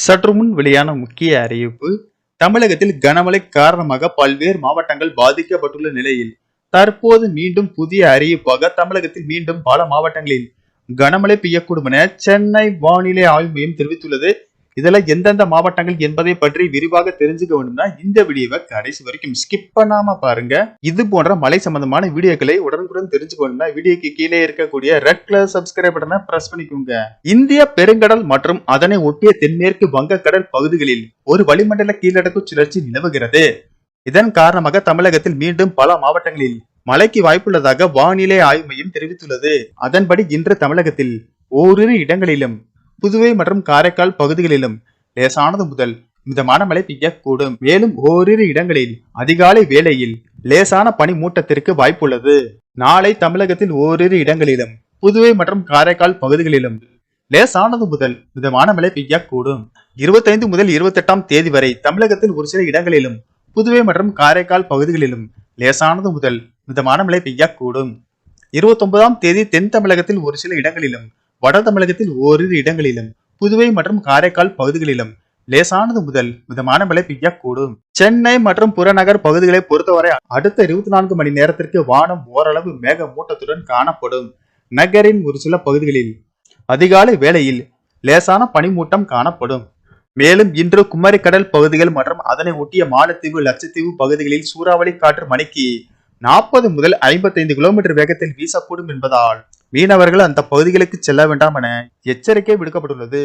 சற்று முன் வெளியான முக்கிய அறிவிப்பு. தமிழகத்தில் கனமழை காரணமாக பல்வேறு மாவட்டங்கள் பாதிக்கப்பட்டுள்ள நிலையில் தற்போது மீண்டும் புதிய அறிவிப்பாக தமிழகத்தில் மீண்டும் பல மாவட்டங்களில் கனமழை பெய்யக்கூடும் என சென்னை வானிலை ஆய்வு மையம் தெரிவித்துள்ளது. இதுல எந்தெந்த மாவட்டங்கள் என்பதை பற்றி விரிவாக தெரிஞ்சுக்க வேண்டும்னா இந்த வீடியோவை கடைசி வரைக்கும் ஸ்கிப் பண்ணாம பாருங்க. இது போன்ற மழை சம்பந்தமான வீடியோக்களை உடனுக்குடன் தெரிஞ்சுக்க வேண்டும்னா வீடியோக்கு கீழே இருக்கக்கூடிய ரெட் கலர் சப்ஸ்கிரைப் பட்டனை பிரஸ் பண்ணிக்கோங்க. இந்திய பெருங்கடல் மற்றும் அதனை ஒட்டிய தென்மேற்கு வங்கக்கடல் பகுதிகளில் ஒரு வளிமண்டல கீழடுக்கு சுழற்சி நிலவுகிறது. இதன் காரணமாக தமிழகத்தில் மீண்டும் பல மாவட்டங்களில் மழைக்கு வாய்ப்புள்ளதாக வானிலை ஆய்வு மையம் தெரிவித்துள்ளது. அதன்படி இன்று தமிழகத்தில் ஓரிரு இடங்களிலும் புதுவை மற்றும் காரைக்கால் பகுதிகளிலும் லேசானது முதல் மிதமான மழை பெய்யக்கூடும். மேலும் ஓரிரு இடங்களில் அதிகாலை வேளையில் லேசான பனி மூட்டத்திற்கு வாய்ப்புள்ளது. நாளை தமிழகத்தில் ஓரிரு இடங்களிலும் புதுவை மற்றும் காரைக்கால் பகுதிகளிலும் லேசானது முதல் மிதமான மழை பெய்யக்கூடும். 25 முதல் 28ஆம் தேதி வரை தமிழகத்தில் ஒரு சில இடங்களிலும் புதுவை மற்றும் காரைக்கால் பகுதிகளிலும் லேசானது முதல் மிதமான மழை பெய்யக்கூடும். 29ஆம் தேதி தென் தமிழகத்தில் ஒரு சில இடங்களிலும் வட தமிழகத்தில் ஓரிரு இடங்களிலும் புதுவை மற்றும் காரைக்கால் பகுதிகளிலும் லேசானது முதல் மிதமான மழை பெய்யக்கூடும். சென்னை மற்றும் புறநகர் பகுதிகளை பொறுத்தவரை அடுத்த 24 மணி நேரத்திற்கு வானம் ஓரளவு மேக மூட்டத்துடன் காணப்படும். நகரின் ஒரு சில பகுதிகளில் அதிகாலை வேளையில் லேசான பனிமூட்டம் காணப்படும். மேலும் இன்று குமரிக்கடல் பகுதிகள் மற்றும் அதனை ஒட்டிய மாலத்தீவு, லட்சத்தீவு பகுதிகளில் சூறாவளி காற்று மணிக்கு 40 முதல் 55 கிலோமீட்டர் வேகத்தில் வீசக்கூடும் என்பதால் மீனவர்கள் அந்த பகுதிகளுக்கு செல்ல வேண்டாம் என எச்சரிக்கை விடுக்கப்பட்டுள்ளது.